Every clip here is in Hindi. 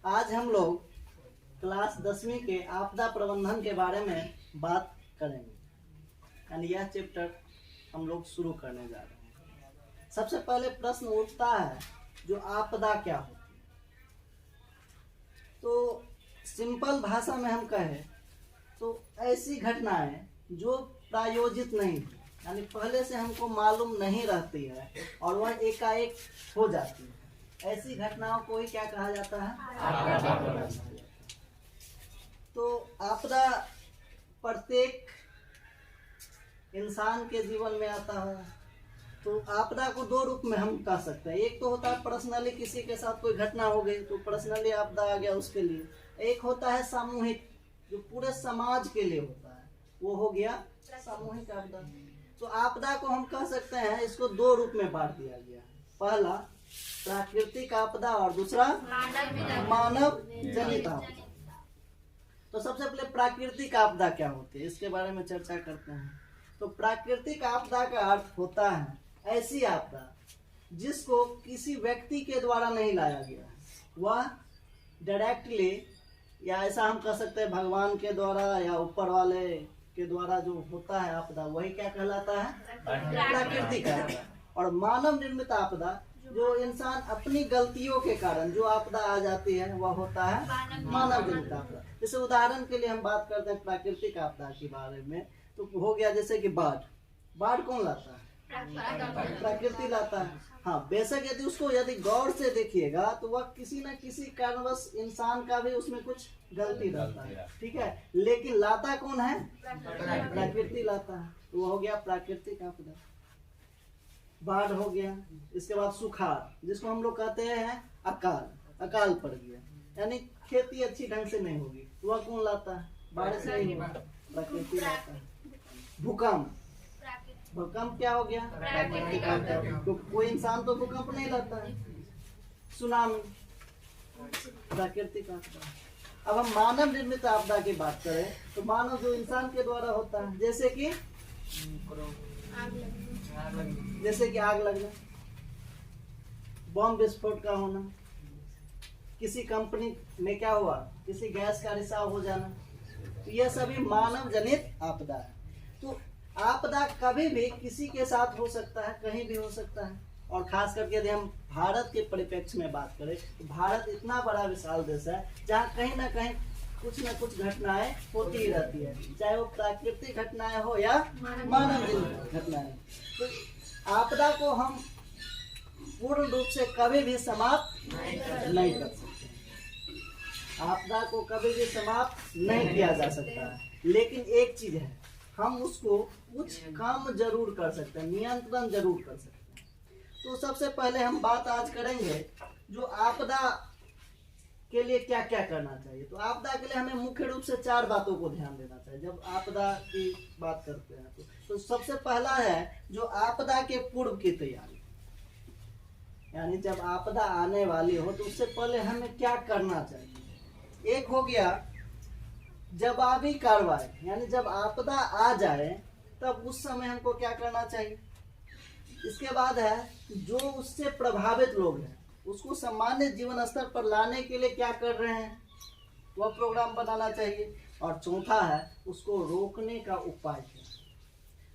आज हम लोग क्लास 10वीं के आपदा प्रबंधन के बारे में बात करेंगे। यानी यह चैप्टर हम लोग शुरू करने जा रहे हैं। सबसे पहले प्रश्न उठता है, जो आपदा क्या होती है? तो सिंपल भाषा में हम कहें तो ऐसी घटनाएं जो प्रायोजित नहीं थी, यानी पहले से हमको मालूम नहीं रहती है और वह एकाएक हो जाती है, ऐसी घटनाओं को ही क्या कहा जाता है? आपदा। तो आपदा प्रत्येक इंसान के जीवन में आता है। तो आपदा को दो रूप में हम कह सकते हैं। एक तो होता है पर्सनली, किसी के साथ कोई घटना हो गई तो पर्सनली आपदा आ गया उसके लिए। एक होता है सामूहिक, जो पूरे समाज के लिए होता है, वो हो गया सामूहिक आपदा। तो आपदा को हम कह सकते हैं, इसको दो रूप में बांट दिया गया है। पहला प्राकृतिक आपदा और दूसरा मानव जनित आपदा। तो सबसे पहले प्राकृतिक आपदा क्या होती है, इसके बारे में चर्चा करते हैं। तो प्राकृतिक आपदा का अर्थ होता है ऐसी आपदा जिसको किसी व्यक्ति के द्वारा नहीं लाया गया है, वह डायरेक्टली, या ऐसा हम कह सकते हैं भगवान के द्वारा या ऊपर वाले के द्वारा जो होता है आपदा, वही क्या कहलाता है? प्राकृतिक आपदा। और मानव निर्मित आपदा, जो इंसान अपनी गलतियों के कारण जो आपदा आ जाती है, वह होता है मानव निर्मित आपदा। जैसे उदाहरण के लिए हम बात करते हैं प्राकृतिक आपदा के बारे में, तो हो गया जैसे कि बाढ़। बाढ़ कौन लाता है? प्रकृति लाता है। हाँ, बेशक यदि गौर से देखिएगा तो वह किसी न किसी कारणवश इंसान का भी उसमें कुछ गलती रहता है, ठीक है, लेकिन लाता कौन है? प्रकृति लाता है। तो वो हो गया प्राकृतिक आपदा, बाढ़ हो गया। इसके बाद सुखाड़, जिसको हम लोग कहते हैं अकाल पड़ गया, यानी खेती अच्छी ढंग से नहीं होगी, तो वह कौन लाता है? बारिश नहीं होगा, प्रकृति लाता है। भूकंप क्या हो गया? प्राकृतिक आपदा। तो कोई इंसान तो भूकंप नहीं लाता है। सुनामी प्राकृतिक आपदा। अब हम मानव निर्मित आपदा की बात करें तो मानव जो इंसान के द्वारा होता है, जैसे कि आग लगना, बम विस्फोट का होना, किसी कंपनी में क्या हुआ, किसी गैस का रिसाव हो जाना, तो यह सभी मानव जनित आपदा है। तो आपदा कभी भी किसी के साथ हो सकता है, कहीं भी हो सकता है। और खास करके यदि हम भारत के परिप्रेक्ष्य में बात करें तो भारत इतना बड़ा विशाल देश है जहाँ कहीं ना कहीं कुछ न कुछ घटनाएं होती ही रहती है, चाहे वो प्राकृतिक घटनाएं हो या मानव जनित घटनाएं। तो आपदा को हम पूर्ण रूप से कभी भी समाप्त नहीं कर सकते। आपदा को कभी भी समाप्त नहीं किया जा सकता है, लेकिन एक चीज है, हम उसको कुछ कम जरूर कर सकते हैं, नियंत्रण जरूर कर सकते हैं। तो सबसे पहले हम बात आज करेंगे जो आपदा के लिए क्या क्या करना चाहिए। तो आपदा के लिए हमें मुख्य रूप से 4 बातों को ध्यान देना चाहिए जब आपदा की बात करते हैं। तो सबसे पहला है जो आपदा के पूर्व की तैयारी, यानी जब आपदा आने वाली हो तो उससे पहले हमें क्या करना चाहिए। एक हो गया जवाबी कार्रवाई, यानी जब आपदा आ जाए तब उस समय हमको क्या करना चाहिए। इसके बाद है जो उससे प्रभावित लोग हैं उसको सामान्य जीवन स्तर पर लाने के लिए क्या कर रहे हैं, वह प्रोग्राम बनाना चाहिए। और चौथा है उसको रोकने का उपाय क्या।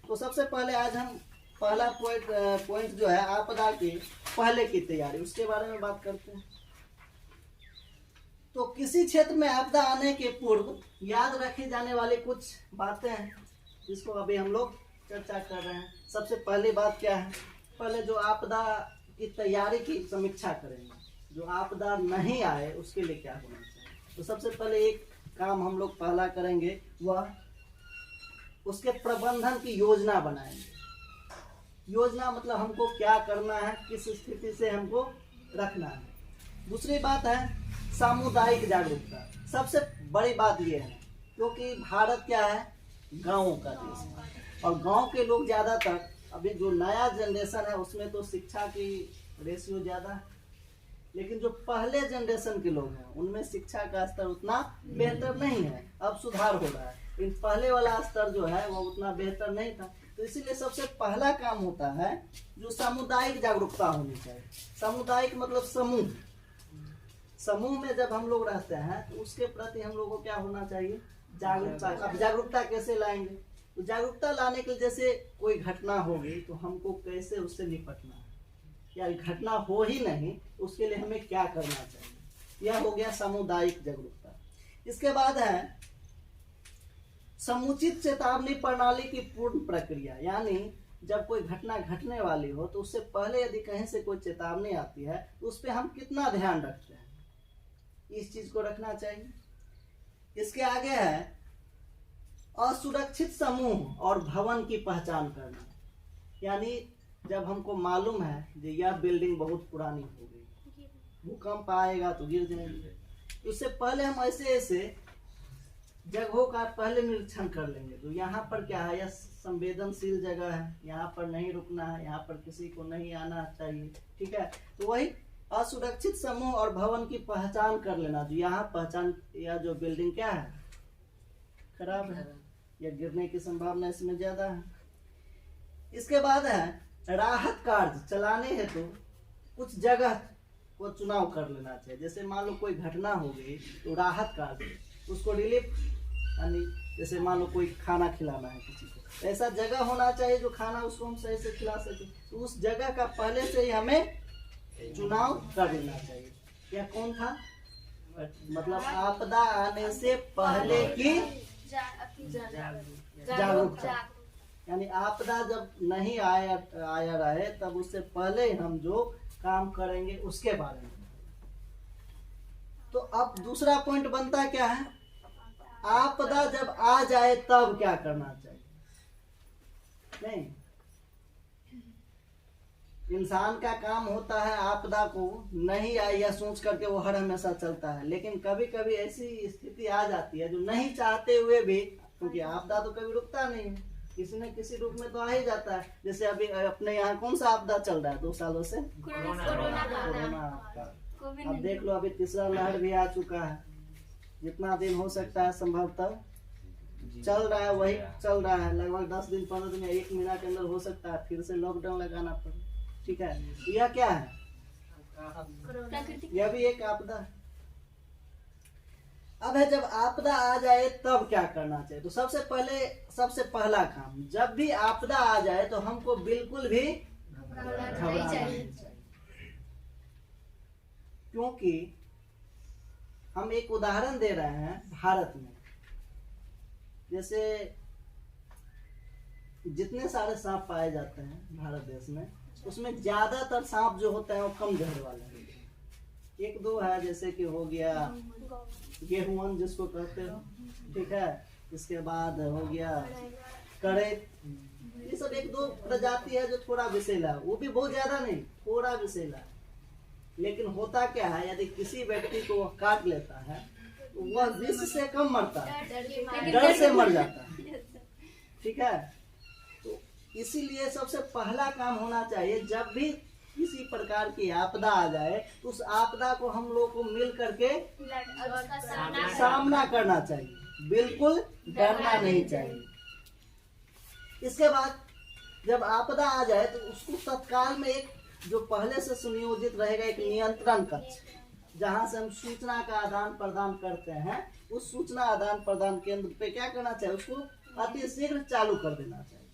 तो सबसे पहले आज हम पहला पॉइंट जो है आपदा के पहले की तैयारी, उसके बारे में बात करते हैं। तो किसी क्षेत्र में आपदा आने के पूर्व याद रखी जाने वाली कुछ बातें हैं जिसको अभी हम लोग चर्चा कर रहे हैं। सबसे पहली बात क्या है, पहले जो आपदा की तैयारी की समीक्षा करेंगे। जो आपदा नहीं आए उसके लिए क्या होना चाहिए। तो सबसे पहले एक काम हम लोग पहला करेंगे, वह उसके प्रबंधन की योजना बनाएंगे। योजना मतलब हमको क्या करना है, किस स्थिति से हमको रखना है। दूसरी बात है सामुदायिक जागरूकता। सबसे बड़ी बात यह है क्योंकि भारत क्या है, गांवों का देश है, और गांव के लोग ज़्यादातर, अभी जो नया जनरेशन है उसमें तो शिक्षा की रेशियो ज़्यादा है, लेकिन जो पहले जनरेशन के लोग हैं उनमें शिक्षा का स्तर उतना बेहतर नहीं है। अब सुधार हो रहा है, लेकिन पहले वाला स्तर जो है वो उतना बेहतर नहीं था। तो इसीलिए सबसे पहला काम होता है जो सामुदायिक जागरूकता होनी चाहिए। सामुदायिक मतलब समूह, समूह में जब हम लोग रहते हैं तो उसके प्रति हम लोगों को क्या होना चाहिए, जागरूकता। अब जागरूकता कैसे लाएंगे, तो जागरूकता लाने के लिए जैसे कोई घटना होगी तो हमको कैसे उससे निपटना है, या घटना हो ही नहीं उसके लिए हमें क्या करना चाहिए, यह हो गया सामुदायिक जागरूकता। इसके बाद है समुचित चेतावनी प्रणाली की पूर्ण प्रक्रिया, यानी जब कोई घटना घटने वाली हो तो उससे पहले यदि कहीं से कोई चेतावनी आती है तो उस पर हम कितना ध्यान रखते हैं, इस चीज को रखना चाहिए। इसके आगे है असुरक्षित समूह और भवन की पहचान करना, यानी जब हमको मालूम है कि यह बिल्डिंग बहुत पुरानी हो गई, भूकंप आएगा तो गिर जाएंगे, उससे पहले हम ऐसे ऐसे जगहों का पहले निरीक्षण कर लेंगे। तो यहाँ पर क्या है, यह संवेदनशील जगह है, यहाँ पर नहीं रुकना है, यहाँ पर किसी को नहीं आना चाहिए, ठीक है। तो वही असुरक्षित समूह और भवन की पहचान कर लेना, जो यहाँ पहचान या जो बिल्डिंग क्या है खराब है या गिरने की संभावना इसमें ज्यादा है। इसके बाद है राहत कार्य चलाने हेतु तो कुछ जगह को चुनाव कर लेना चाहिए। जैसे मान लो कोई घटना हो गई तो राहत कार्य, उसको रिलीफ, यानी जैसे मान लो कोई खाना खिलाना है किसी को, तो ऐसा जगह होना चाहिए जो खाना उसको हम सही से खिला सके, तो उस जगह का पहले से ही हमें चुनाव कर लेना चाहिए। यह कौन था, मतलब आपदा आने से पहले की जागरूकता, यानी आपदा जब नहीं आया रहे तब उससे पहले हम जो काम करेंगे उसके बारे में। तो अब दूसरा पॉइंट बनता है क्या है, आपदा जब आ जाए तब क्या करना चाहिए। नहीं, इंसान का काम होता है आपदा को नहीं आई या सोच करके वो हर हमेशा चलता है, लेकिन कभी कभी ऐसी स्थिति आ जाती है जो नहीं चाहते हुए भी, क्योंकि आपदा तो कभी रुकता नहीं है, किसी न किसी रूप में तो आ ही जाता है। जैसे अभी अपने यहाँ कौन सा आपदा चल रहा है 2 सालों से, कोरोना आपदा। अब देख लो अभी तीसरा लहर भी आ चुका है, जितना दिन हो सकता है संभवतः चल रहा है, वही चल रहा है, लगभग 10 दिन 15 दिन या 1 महीना के अंदर हो सकता है फिर से लॉकडाउन लगाना पड़े, ठीक है। यह क्या है, यह भी एक आपदा है। अब है जब आपदा आ जाए तब क्या करना चाहिए, तो सबसे पहला काम, जब भी आपदा आ जाए तो हमको बिल्कुल भी घबराना नहीं चाहिए, क्योंकि हम एक उदाहरण दे रहे हैं भारत में। जैसे जितने सारे सांप पाए जाते हैं भारत देश में, उसमें ज्यादातर सांप जो होता है वो कम जहर वाले हैं। 1-2 है, जैसे कि हो गया गेहूं जिसको कहते हो, ठीक है। इसके बाद हो गया कड़े, ये सब 1-2 प्रजाति है जो थोड़ा विषैला है, वो भी बहुत ज्यादा नहीं, थोड़ा विषैला है। लेकिन होता क्या है, यदि किसी व्यक्ति को वह काट लेता है तो वह विष से कम मरता है, डर से मर जाता है, ठीक है। तो इसीलिए सबसे पहला काम होना चाहिए, जब भी किसी प्रकार की आपदा आ जाए तो उस आपदा को हम लोग को मिल करके सामना करना चाहिए, बिल्कुल डरना नहीं चाहिए। इसके बाद जब आपदा आ जाए तो उसको तत्काल में एक जो पहले से सुनियोजित रहेगा एक नियंत्रण कक्ष, जहां से हम सूचना का आदान प्रदान करते हैं, उस सूचना आदान प्रदान केंद्र पे क्या करना चाहिए, उसको अति शीघ्र चालू कर देना चाहिए।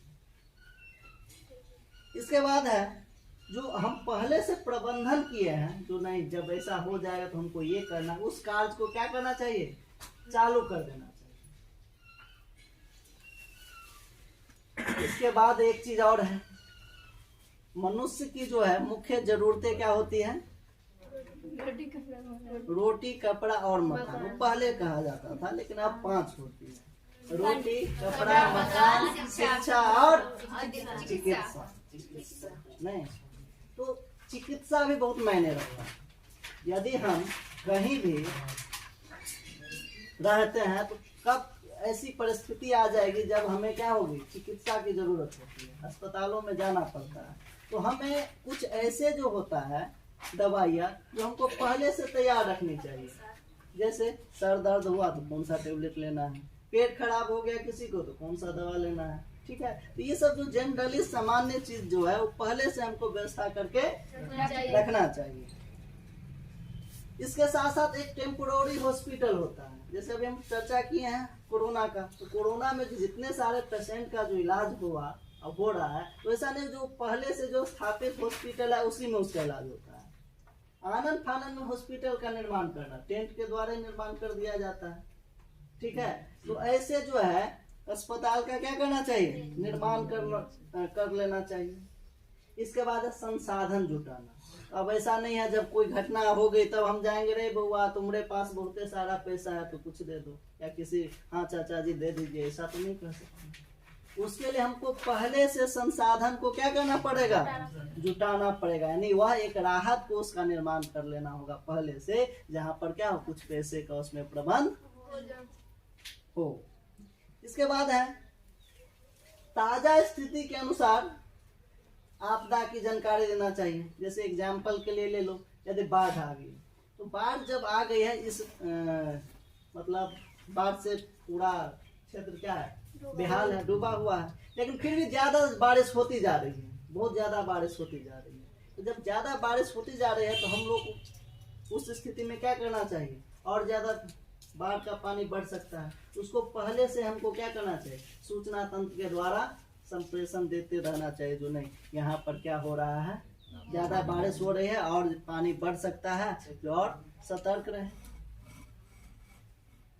इसके बाद है जो हम पहले से प्रबंधन किए हैं, जो नहीं जब ऐसा हो जाएगा तो हमको ये करना, उस कार्य को क्या करना चाहिए, चालू कर देना चाहिए। इसके बाद एक चीज और है, मनुष्य की जो है मुख्य जरूरतें क्या होती हैं, रोटी कपड़ा और मकान। वो पहले कहा जाता था लेकिन अब 5 होती है, रोटी कपड़ा मकान शिक्षा और चिकित्सा। नहीं तो चिकित्सा भी बहुत मायने रखता है। यदि हम कहीं भी रहते हैं तो कब ऐसी परिस्थिति आ जाएगी जब हमें क्या होगी, चिकित्सा की जरूरत होती है, अस्पतालों में जाना पड़ता है, तो हमें कुछ ऐसे जो होता है दवाइयाँ जो हमको पहले से तैयार रखनी चाहिए। जैसे सर दर्द हुआ तो कौन सा टेबलेट लेना है, पेट खराब हो गया किसी को तो कौन सा दवा लेना है, ठीक है। तो ये सब जो जनरली सामान्य चीज जो है वो पहले से हमको व्यवस्था करके रखना चाहिए। इसके साथ साथ एक टेम्पोररी हॉस्पिटल होता है। जैसे अभी हम चर्चा किए हैं कोरोना का, तो कोरोना में जितने सारे पेशेंट का जो इलाज हुआ अब हो रहा है, तो ऐसा नहीं जो पहले से जो स्थापित हॉस्पिटल है उसी में उसका इलाज होता है। आनन फानन में हॉस्पिटल का निर्माण करना, टेंट के द्वारा निर्माण कर दिया जाता है, ठीक है। तो ऐसे जो है अस्पताल का क्या करना चाहिए, निर्माण कर लेना चाहिए। इसके बाद है संसाधन जुटाना। अब ऐसा नहीं है जब कोई घटना हो गई तब हम जाएंगे, रे बउआ तुम्हारे पास बहुत सारा पैसा है तो कुछ दे दो, या किसी हाँ चाचा जी दे दीजिए, ऐसा तो नहीं कर सकते। उसके लिए हमको पहले से संसाधन को क्या करना पड़ेगा, जुटाना पड़ेगा। यानी वह एक राहत कोष का निर्माण कर लेना होगा पहले से, जहाँ पर क्या हो कुछ पैसे का उसमें प्रबंध हो। इसके बाद है ताजा स्थिति के अनुसार आपदा की जानकारी देना चाहिए। जैसे एग्जाम्पल के लिए ले लो, यदि बाढ़ आ गई, तो बाढ़ जब आ गई है इस मतलब बाढ़ से पूरा क्षेत्र क्या है, बेहाल है, डूबा हुआ है, लेकिन फिर भी ज्यादा बारिश होती जा रही है, बहुत ज्यादा बारिश होती जा रही है। तो जब ज्यादा बारिश होती जा रही है तो हम लोग उस स्थिति में क्या करना चाहिए, और ज्यादा बाढ़ का पानी बढ़ सकता है, उसको पहले से हमको क्या करना चाहिए, सूचना तंत्र के द्वारा संप्रेषण देते रहना चाहिए। जो नहीं यहाँ पर क्या हो रहा है, ज्यादा बारिश हो रही है और पानी बढ़ सकता है, तो और सतर्क रहे।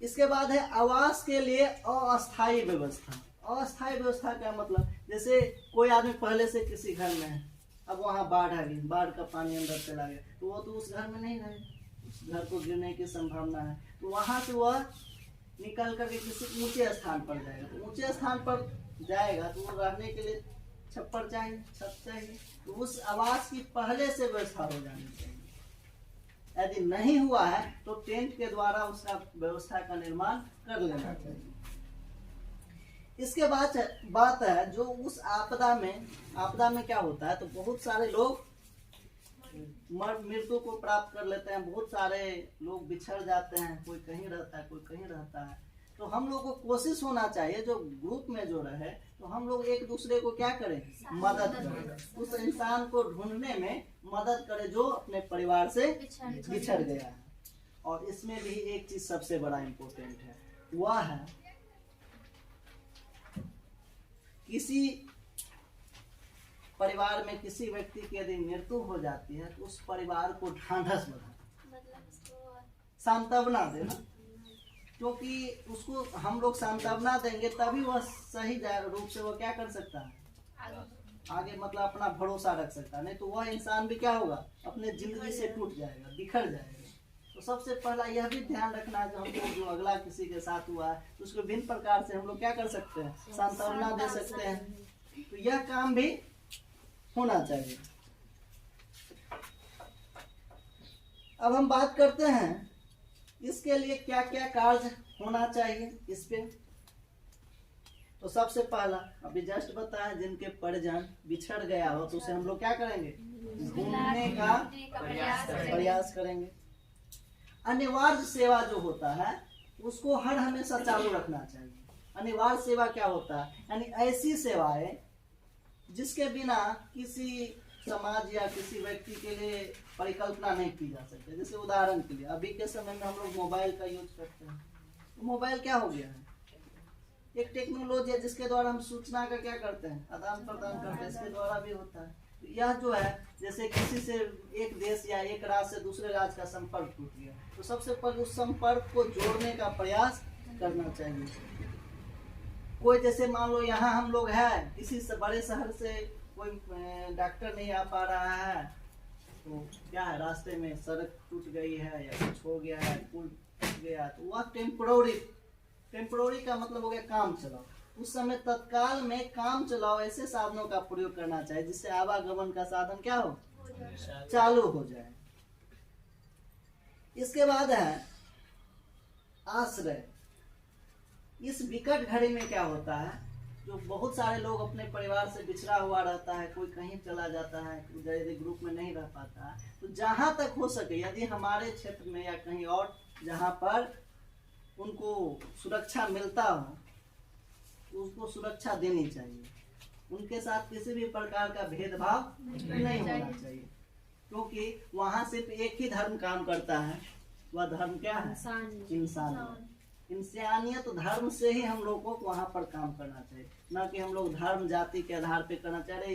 इसके बाद है आवास के लिए अस्थायी व्यवस्था। अस्थायी व्यवस्था क्या मतलब, जैसे कोई आदमी पहले से किसी घर में है, अब वहाँ बाढ़ आ गई, बाढ़ का पानी अंदर चला गया, तो वो तो उस घर में नहीं रहे, उस घर को गिरने की संभावना है, तो वहां से वह निकल करके किसी ऊंचे स्थान पर जाएगा। तो ऊंचे स्थान पर जाएगा तो वो रहने के लिए छप्पर चाहिए, छत चाहिए, तो उस आवास की पहले से व्यवस्था हो जानी चाहिए। यदि नहीं हुआ है तो टेंट के द्वारा उसका व्यवस्था का निर्माण कर लेना चाहिए। इसके बाद बात है जो उस आपदा में क्या होता है, तो बहुत सारे लोग मृत्यु को प्राप्त कर लेते हैं, बहुत सारे लोग बिछड़ जाते हैं, कोई कहीं रहता है कोई कहीं रहता है। तो हम लोग को कोशिश होना चाहिए जो ग्रुप में जो रहे, तो हम लोग एक दूसरे को क्या करें, मदद करें, उस इंसान को ढूंढने में मदद करें जो अपने परिवार से बिछड़ गया है। और इसमें भी एक चीज सबसे बड़ा इम्पोर्टेंट है, वह है किसी परिवार में किसी व्यक्ति की यदि मृत्यु हो जाती है तो उस परिवार को ढांढस बना, सांत्वना देना, क्योंकि उसको हम लोग सांत्वना देंगे तभी वह सही रूप से वो क्या कर सकता है, आगे मतलब अपना भरोसा रख सकता है। नहीं तो वह इंसान भी क्या होगा, अपने जिंदगी से टूट जाएगा, बिखर जाएगा। तो सबसे पहला यह भी ध्यान रखना है जो हम लोग जो अगला किसी के साथ हुआ है तो उसको भिन्न प्रकार से हम लोग क्या कर सकते हैं, सांत्वना दे सकते हैं। तो यह काम भी होना चाहिए। अब हम बात करते हैं इसके लिए क्या क्या कार्य होना चाहिए इस पे। तो सबसे पहला अभी जस्ट बताया, जिनके परिजन बिछड़ गया हो तो उसे हम लोग क्या करेंगे, ढूंढने का प्रयास करेंगे। अनिवार्य सेवा जो होता है उसको हर हमेशा चालू रखना चाहिए। अनिवार्य सेवा क्या होता है, यानी ऐसी सेवाएं जिसके बिना किसी समाज या किसी व्यक्ति के लिए परिकल्पना नहीं की जा सकती। जैसे उदाहरण के लिए अभी के समय में हम लोग मोबाइल का यूज करते हैं, तो मोबाइल क्या हो गया है, एक टेक्नोलॉजी है जिसके द्वारा हम सूचना का क्या करते हैं, आदान प्रदान करते हैं, इसके द्वारा भी होता है। तो यह जो है जैसे किसी से एक देश या एक राज्य से दूसरे राज्य का संपर्क टूट गया, तो सबसे पहले उस संपर्क को जोड़ने का प्रयास करना चाहिए। कोई जैसे मान लो यहाँ हम लोग हैं, किसी से बड़े शहर से कोई डॉक्टर नहीं आ पा रहा है, तो क्या है रास्ते में सड़क टूट गई है या कुछ हो गया है, पुल टूट गया, तो वह टेम्पोररी का मतलब हो गया काम चलाओ। उस समय तत्काल में काम चलाओ ऐसे साधनों का प्रयोग करना चाहिए जिससे आवागमन का साधन क्या हो, चालू हो जाए। इसके बाद है आश्रय। इस विकट घड़ी में क्या होता है, जो बहुत सारे लोग अपने परिवार से बिछड़ा हुआ रहता है, कोई कहीं चला जाता है, यदि ग्रुप में नहीं रह पाता है, तो जहां तक हो सके यदि हमारे क्षेत्र में या कहीं और जहां पर उनको सुरक्षा मिलता हो उसको सुरक्षा देनी चाहिए। उनके साथ किसी भी प्रकार का भेदभाव नहीं होना चाहिए। क्योंकि वहाँ सिर्फ एक ही धर्म काम करता है, वह धर्म क्या है? इंसानियत। इंसानियत धर्म से ही हम लोगों को वहाँ पर काम करना चाहिए, ना कि हम लोग धर्म जाति के आधार पे करना चाह रहे।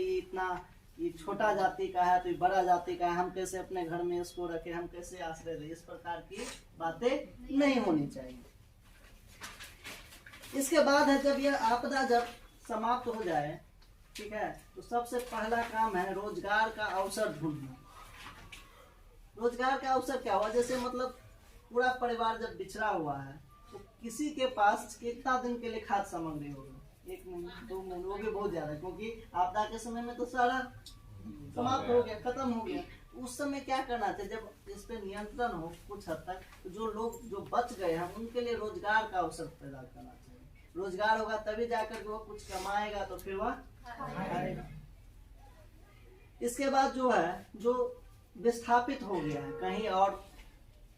ये छोटा जाति का है तो ये बड़ा जाति का है, हम कैसे अपने घर में इसको रखे, हम कैसे आश्रय दें, इस प्रकार की बातें नहीं होनी चाहिए। इसके बाद है जब यह आपदा जब समाप्त हो जाए, ठीक है, तो सबसे पहला काम है रोजगार का अवसर ढूंढना। रोजगार का अवसर क्या हुआ? जैसे मतलब पूरा परिवार जब बिछड़ा हुआ है तो किसी के पास कितना दिन के लिए खाद्य सामग्री होगा? 1 महीने 2 महीने, वो भी बहुत ज्यादा, क्योंकि आपदा के समय में तो सारा समाप्त हो गया, खत्म हो गया। उस समय क्या करना चाहिए? जब इस पे नियंत्रण हो कुछ हद तक, तो जो लोग जो बच गए हैं उनके लिए रोजगार का अवसर पैदा करना चाहिए। रोजगार होगा तभी जाकर वो कुछ कमाएगा, तो फिर वह खाएगा। इसके बाद जो है, जो विस्थापित हो गया है, कहीं और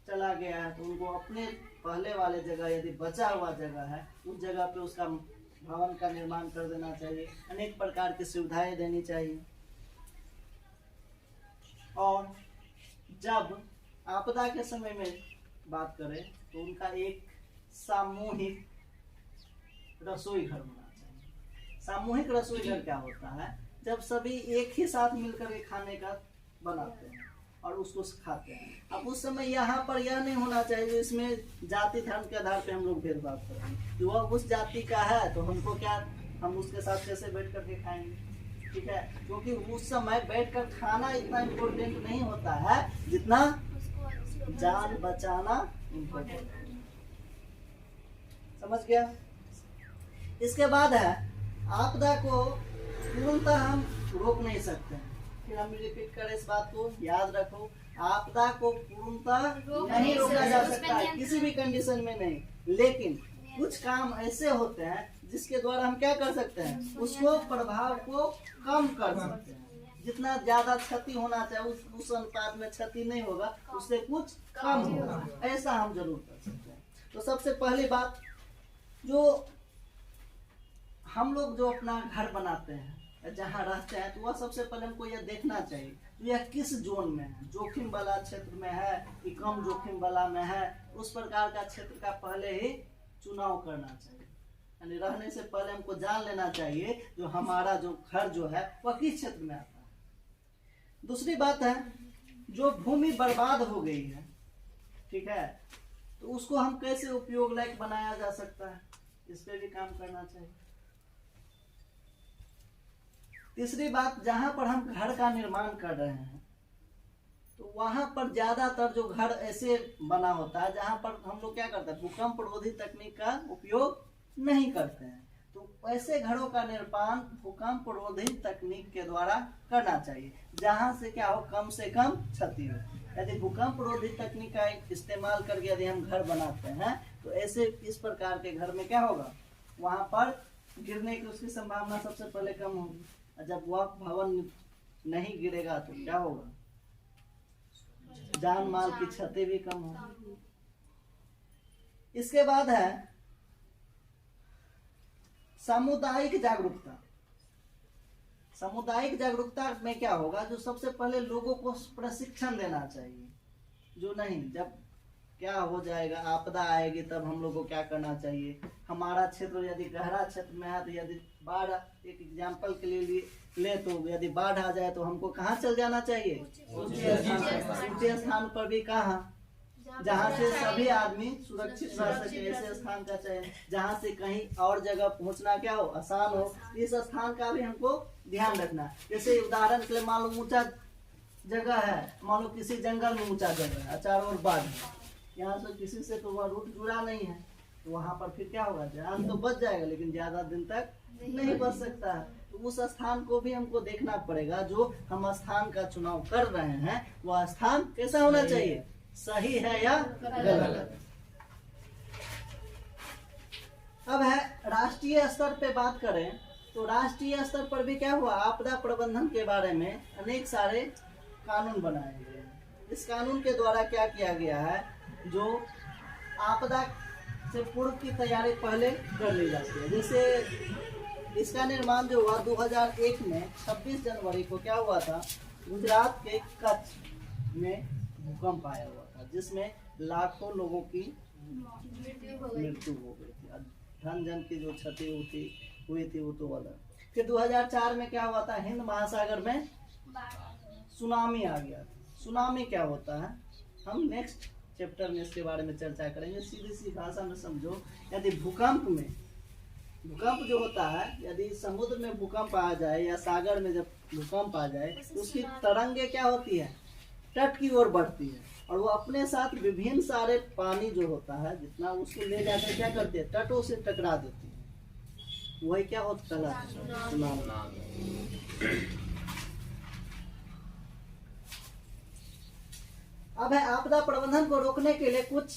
चला गया है, तो उनको अपने पहले वाले जगह, यदि बचा हुआ जगह है, उस जगह पे उसका भवन का निर्माण कर देना चाहिए। अनेक प्रकार की सुविधाएं देनी चाहिए। और जब आपदा के समय में बात करें तो उनका एक सामूहिक रसोई घर होना चाहिए। सामूहिक रसोई घर क्या होता है? जब सभी एक ही साथ मिलकर के खाने का बनाते हैं और उसको खाते हैं। अब उस समय यहाँ पर यह नहीं होना चाहिए इसमें जाति धर्म के आधार पे हम लोग भेदभाव करें। जो वह उस जाति का है तो हमको क्या, हम उसके साथ कैसे बैठ करके खाएंगे, ठीक है? क्योंकि उस समय बैठकर खाना इतना इम्पोर्टेंट नहीं होता है जितना जान बचाना इम्पोर्टेंट है। समझ गया? इसके बाद है आपदा को पूर्णतः हम रोक नहीं सकते हैं। फिर हम रिपीट करें इस बात को, याद रखो, आपदा को पूर्णतः नहीं रोका जा सकता है, किसी भी कंडीशन में नहीं। लेकिन कुछ काम ऐसे होते हैं जिसके द्वारा हम क्या कर सकते हैं? उसको प्रभाव को कम कर सकते हैं। जितना ज्यादा क्षति होना चाहिए उस अनुपात में क्षति नहीं होगा, उससे कुछ कम होगा, ऐसा हम जरूर कर सकते हैं। तो सबसे पहली बात, जो हम लोग जो अपना घर बनाते हैं, जहाँ रहते हैं, तो वह सबसे पहले हमको यह देखना चाहिए तो यह किस जोन में है, जोखिम वाला क्षेत्र में है कि कम जोखिम वाला में है। उस प्रकार का क्षेत्र का पहले ही चुनाव करना चाहिए। यानी रहने से पहले हमको जान लेना चाहिए जो हमारा जो घर जो है वह किस क्षेत्र में आता है। दूसरी बात है, जो भूमि बर्बाद हो गई है, ठीक है, तो उसको हम कैसे उपयोग लायक बनाया जा सकता है, इस पे भी काम करना चाहिए। तीसरी बात, जहां पर हम घर का निर्माण कर रहे हैं तो वहां पर ज्यादातर जो घर ऐसे बना होता है जहां पर हम लोग क्या करते हैं, भूकंप रोधी तकनीक का उपयोग नहीं करते हैं। तो ऐसे घरों का निर्माण भूकंप रोधी तकनीक के द्वारा करना चाहिए, जहां से क्या हो, कम से कम क्षति हो। यदि भूकंप रोधी तकनीक का इस्तेमाल करके यदि हम घर बनाते हैं तो ऐसे इस प्रकार के घर में क्या होगा, वहां पर गिरने की उसकी संभावना सबसे पहले कम होगी। जब वह भवन नहीं गिरेगा तो क्या होगा, जान माल की क्षति भी कम होगी। इसके बाद है सामुदायिक जागरूकता। सामुदायिक जागरूकता में क्या होगा, जो सबसे पहले लोगों को प्रशिक्षण देना चाहिए। जो नहीं, जब क्या हो जाएगा, आपदा आएगी तब हम लोग को क्या करना चाहिए। हमारा क्षेत्र यदि गहरा क्षेत्र में है तो यदि बाढ़, एक एग्जाम्पल के लिए ले तो यदि बाढ़ आ जाए तो हमको कहाँ चल जाना चाहिए, ऊंचे स्थान पर भी कहाँ, जहाँ से सभी आदमी सुरक्षित रह सके, ऐसे स्थान का चयन, जहाँ से कहीं और जगह पहुँचना क्या हो, आसान हो। इस स्थान का भी हमको ध्यान रखना। जैसे उदाहरण के लिए मान लो ऊंचा जगह है, मान लो किसी जंगल में ऊंचा जगह है, चारों ओर बाढ़ है, यहाँ से किसी से तो वह रूट जुड़ा नहीं है, तो वहाँ पर फिर क्या होगा, जान तो बच जाएगा लेकिन ज्यादा दिन तक नहीं बच सकता है। तो उस स्थान को भी हमको देखना पड़ेगा। जो हम स्थान का चुनाव कर रहे हैं वह स्थान कैसा होना चाहिए, सही है या गलत। अब है राष्ट्रीय स्तर पे बात करें तो राष्ट्रीय स्तर पर भी क्या हुआ, आपदा प्रबंधन के बारे में अनेक सारे कानून बनाए गए हैं। इस कानून के द्वारा क्या किया गया है, जो आपदा से पूर्व की तैयारी पहले कर ली जाती है। जैसे इसका निर्माण जो हुआ 2001 में 26 जनवरी को क्या हुआ था, गुजरात के कच्छ में भूकंप आया हुआ था, जिसमें लाखों लोगों की मृत्यु हो गई थी, धन जन की जो क्षति हुई थी वो तो अलग। फिर 2004 में क्या हुआ था, हिंद महासागर में सुनामी आ गया था। सुनामी क्या होता है हम नेक्स्ट चैप्टर में इसके बारे में चर्चा करेंगे। सीधी सी भाषा में समझो, यदि भूकंप जो होता है, यदि समुद्र में भूकंप आ जाए या सागर में जब भूकंप आ जाए तो उसकी तरंगे क्या होती है, तट की ओर बढ़ती है, और वो अपने साथ विभिन्न सारे पानी जो होता है जितना उसको ले जाकर क्या करते हैं, तटों से टकरा देती है। वही क्या होता है, सुनामी। अब है आपदा प्रबंधन को रोकने के लिए कुछ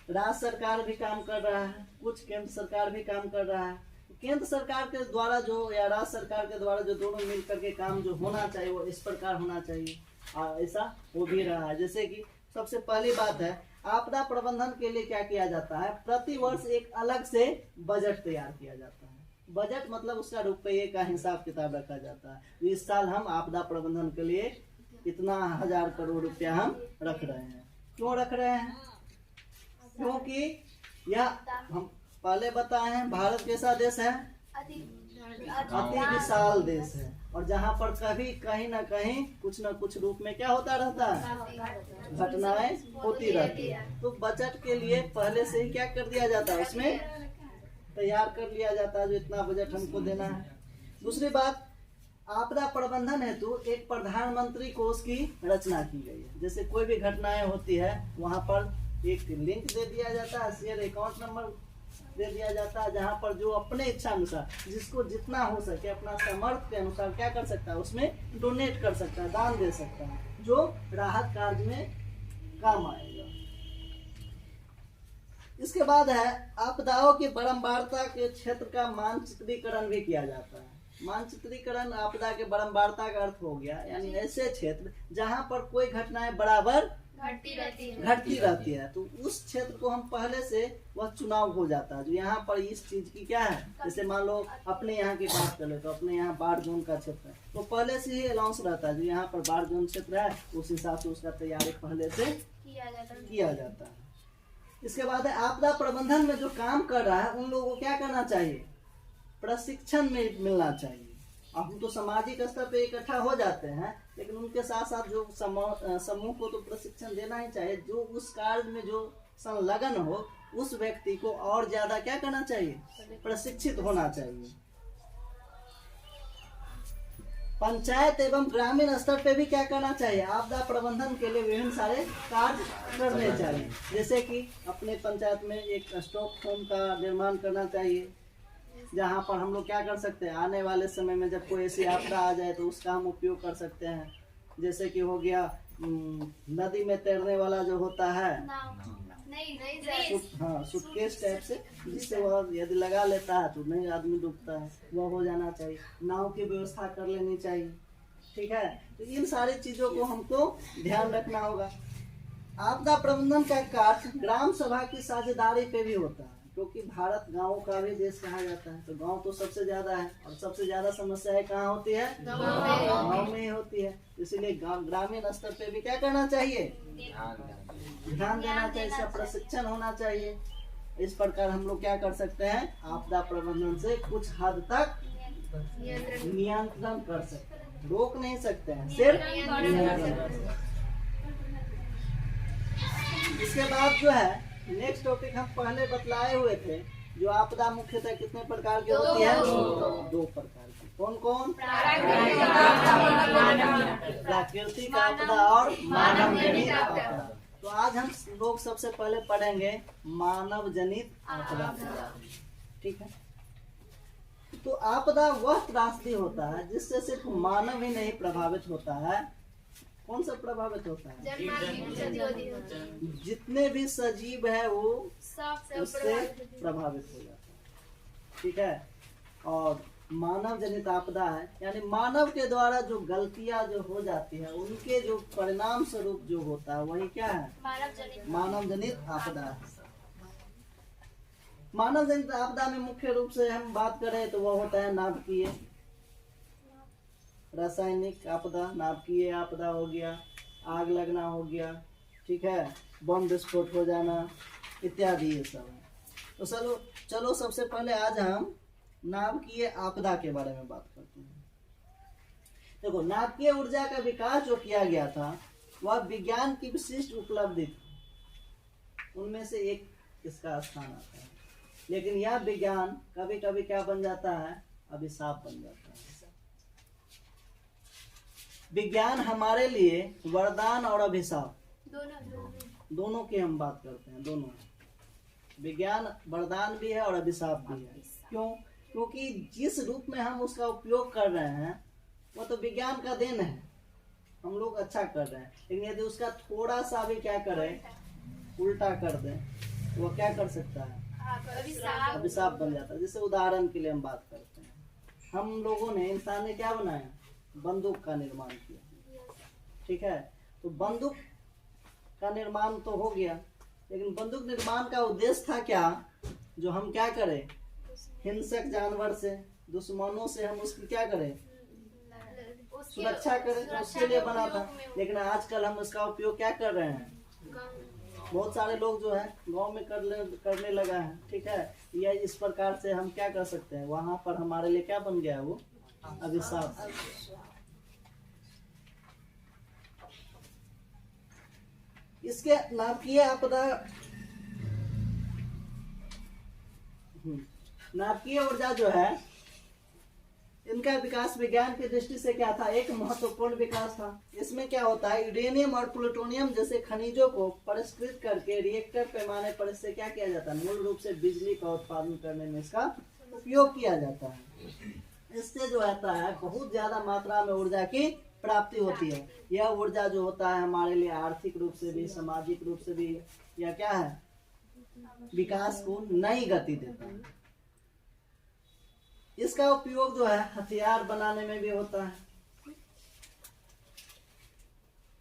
राज्य सरकार भी काम कर रहा है, कुछ केंद्र सरकार भी काम कर रहा है। केंद्र सरकार के द्वारा जो या राज्य सरकार के द्वारा जो दोनों मिल करके काम जो होना चाहिए वो इस प्रकार होना चाहिए, और ऐसा हो भी रहा है। जैसे कि सबसे पहली बात है, आपदा प्रबंधन के लिए क्या किया जाता है, प्रति वर्ष एक अलग से बजट तैयार किया जाता है। बजट मतलब उसका रुपये का हिसाब किताब रखा जाता है। इस साल हम आपदा प्रबंधन के लिए इतना 1000 करोड़ रुपया हम रख रहे हैं। क्यों रख रहे हैं, क्योंकि यह हम पहले बताए हैं, भारत कैसा देश है, अति विशाल देश है, और जहाँ पर कभी कहीं ना कहीं कुछ न कुछ रूप में क्या होता रहता है, घटनाएं होती रहती है। तो बजट के लिए पहले से ही क्या कर दिया जाता है, उसमें तैयार कर लिया जाता है जो इतना बजट हमको देना है। दूसरी बात, आपदा प्रबंधन हेतु एक प्रधानमंत्री कोष की रचना की गई है। जैसे कोई भी घटनाएं होती है वहां पर एक लिंक दे दिया जाता है, शेयर अकाउंट नंबर दे दिया जाता है, जहां पर जो अपने इच्छा अनुसार जिसको जितना हो सके अपना सामर्थ्य के अनुसार क्या कर सकता है, उसमें डोनेट कर सकता है, दान दे सकता है, जो राहत कार्य में काम आएगा। इसके बाद है आपदाओं की बारंबारता के क्षेत्र का मानचित्रीकरण भी किया जाता है। मानचित्रीकरण आपदा के बारंबारता का अर्थ हो गया, यानी ऐसे क्षेत्र जहां पर कोई घटनाएं बराबर घटती रहती है, तो उस क्षेत्र को हम पहले से वह चुनाव हो जाता है जो यहाँ पर इस चीज की क्या है। जैसे मान लो अपने यहाँ की बात कर ले तो अपने यहाँ बाढ़ जोन का क्षेत्र है, तो पहले से ही अनाउंस रहता है जो यहाँ पर बाढ़ जोन क्षेत्र है, उस हिसाब से उसका तैयारी पहले से किया जाता है। इसके बाद है आपदा प्रबंधन में जो काम कर रहा है उन लोगों को क्या करना चाहिए, प्रशिक्षण में मिलना चाहिए। अब हम तो सामाजिक स्तर पे इकट्ठा हो जाते हैं, लेकिन उनके साथ साथ जो समूह को तो प्रशिक्षण देना ही चाहिए। जो उस कार्य में जो संलग्न हो उस व्यक्ति को और ज्यादा क्या करना चाहिए, प्रशिक्षित होना चाहिए। पंचायत एवं ग्रामीण स्तर पे भी क्या करना चाहिए, आपदा प्रबंधन के लिए विभिन्न सारे कार्य करने चाहिए। जैसे कि अपने पंचायत में एक स्टॉक होम का निर्माण करना चाहिए, जहाँ पर हम लोग क्या कर सकते हैं, आने वाले समय में जब कोई ऐसी आपदा आ जाए तो उसका हम उपयोग कर सकते हैं। जैसे कि हो गया नदी में तैरने वाला जो होता है, हाँ सूटकेस टाइप से, जिससे वह यदि लगा लेता है तो नहीं आदमी डूबता है, वह हो जाना चाहिए। नाव की व्यवस्था कर लेनी चाहिए, ठीक है। तो इन सारी चीजों को हमको ध्यान रखना होगा। आपदा प्रबंधन का कार्य ग्राम सभा की साझेदारी पे भी होता है, क्योंकि भारत गाँव का भी देश कहा जाता है, तो गांव तो सबसे ज्यादा है, और सबसे ज्यादा समस्याएं कहाँ होती है, गाँव में ही होती है। इसलिए ग्रामीण स्तर पे भी क्या करना चाहिए, ध्यान देना चाहिए, इसका प्रशिक्षण होना चाहिए। इस प्रकार हम लोग क्या कर सकते हैं, आपदा प्रबंधन से कुछ हद तक नियंत्रण कर सकते हैं, रोक नहीं सकते हैं, सिर्फ नियंत्रण कर सकते हैं। इसके बाद जो है नेक्स्ट टॉपिक हम पहले बतलाए हुए थे, जो आपदा मुख्यतः कितने प्रकार की होती है, 2 प्रकार की। कौन कौन, प्राकृतिक आपदा और मानव जनित आपदा। तो आज हम लोग सबसे पहले पढ़ेंगे मानव जनित आपदा, ठीक है। तो आपदा वह त्रासदी होता है जिससे सिर्फ मानव ही नहीं प्रभावित होता है। कौन सा प्रभावित होता है, जितने भी सजीव है वो उससे प्रभावित हो जाता है, ठीक है। और मानव जनित आपदा है, यानी मानव के द्वारा जो गलतियां जो हो जाती है उनके जो परिणाम स्वरूप जो होता है वही क्या है, मानव जनित आपदा है। मानव जनित आपदा में मुख्य रूप से हम बात करें तो वह होता है नाभिकीय, रासायनिक आपदा, नाभिकीय आपदा हो गया, आग लगना हो गया, ठीक है, बम विस्फोट हो जाना इत्यादि ये सब है। तो चलो सबसे पहले आज हम नाभिकीय आपदा के बारे में बात करते हैं। देखो, नाभिकीय ऊर्जा का विकास जो किया गया था वह विज्ञान की विशिष्ट उपलब्धि थी, उनमें से एक इसका स्थान आता है। लेकिन यह विज्ञान कभी कभी क्या बन जाता है, अभिशाप बन जाता है। विज्ञान हमारे लिए वरदान और अभिशाप दोनों की हम बात करते हैं। दोनों विज्ञान वरदान भी है और अभिशाप भी है। क्यों? क्योंकि जिस रूप में हम उसका उपयोग कर रहे हैं वो तो विज्ञान का देन है, हम लोग अच्छा कर रहे हैं। लेकिन यदि उसका थोड़ा सा भी क्या करें, उल्टा कर दें, वो क्या कर सकता है, अभिशाप बन जाता है। जैसे उदाहरण के लिए हम बात करते हैं, हम लोगों ने, इंसान ने क्या बनाया, बंदूक का निर्माण किया, ठीक है। तो बंदूक का निर्माण तो हो गया, लेकिन बंदूक निर्माण का उद्देश्य था क्या, जो हम क्या करें, हिंसक जानवर से, दुश्मनों से हम उसकी क्या करें, सुरक्षा करें, उसके लिए बना था। लेकिन आजकल हम उसका उपयोग क्या कर रहे हैं, बहुत सारे लोग जो है गांव में करने लगा है, ठीक है। यह इस प्रकार से हम क्या कर सकते हैं, वहां पर हमारे लिए क्या बन गया, वो अभिशाप। इसके नाभिकीय आपदा, नाभिकीय ऊर्जा जो है, इनका विकास विज्ञान की दृष्टि से क्या था, एक महत्वपूर्ण विकास था। इसमें क्या होता है, यूरेनियम और प्लूटोनियम जैसे खनिजों को परिष्कृत करके रिएक्टर पैमाने पर इससे क्या किया जाता है, मूल रूप से बिजली का उत्पादन करने में इसका उपयोग किया जाता है। इससे जो होता है बहुत ज्यादा मात्रा में ऊर्जा की प्राप्ति होती है। यह ऊर्जा जो होता है हमारे लिए आर्थिक रूप से भी, सामाजिक रूप से भी, या क्या है, विकास को नई गति देता है। इसका उपयोग जो है हथियार बनाने में भी होता है।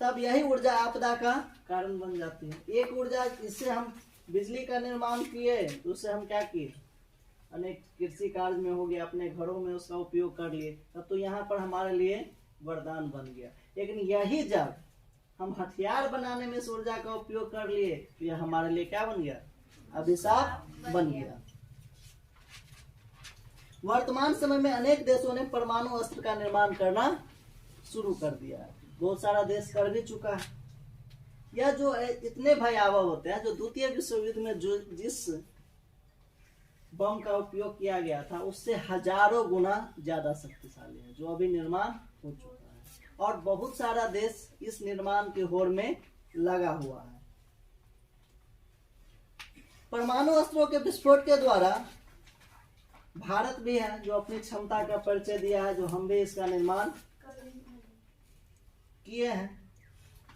तब यही ऊर्जा आपदा का कारण बन जाती है। एक ऊर्जा, इससे हम बिजली का निर्माण किए, तो उससे हम क्या किए, अनेक कृषि कार्य में हो गया, अपने घरों में उसका उपयोग कर लिए, तब तो यहाँ पर हमारे लिए वरदान बन गया। लेकिन यही जब हम हथियार बनाने में इस ऊर्जा का उपयोग कर लिए, तो यह हमारे लिए क्या बन गया, अभिशाप बन गया। वर्तमान समय में अनेक देशों ने परमाणु अस्त्र का निर्माण करना शुरू कर दिया है, बहुत सारा देश कर भी चुका है। यह जो इतने भयावह होते हैं, जो द्वितीय विश्व युद्ध में जो जिस बम का उपयोग किया गया था उससे हजारों गुना ज्यादा शक्तिशाली है, जो अभी निर्माण हो चुका है। और बहुत सारा देश इस निर्माण की होड़ में लगा हुआ है। परमाणु अस्त्रों के विस्फोट के द्वारा भारत भी है जो अपनी क्षमता का परिचय दिया है, जो हम भी इसका निर्माण किए हैं।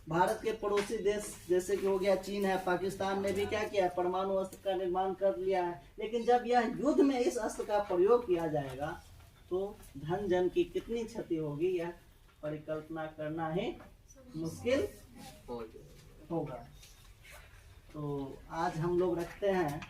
भारत के पड़ोसी देश जैसे कि हो गया चीन है, पाकिस्तान ने भी क्या किया, परमाणु अस्त्र का निर्माण कर लिया है। लेकिन जब यह युद्ध में इस अस्त्र का प्रयोग किया जाएगा तो धन जन की कितनी क्षति होगी, यह परिकल्पना करना ही मुश्किल होगा। तो आज हम लोग रखते हैं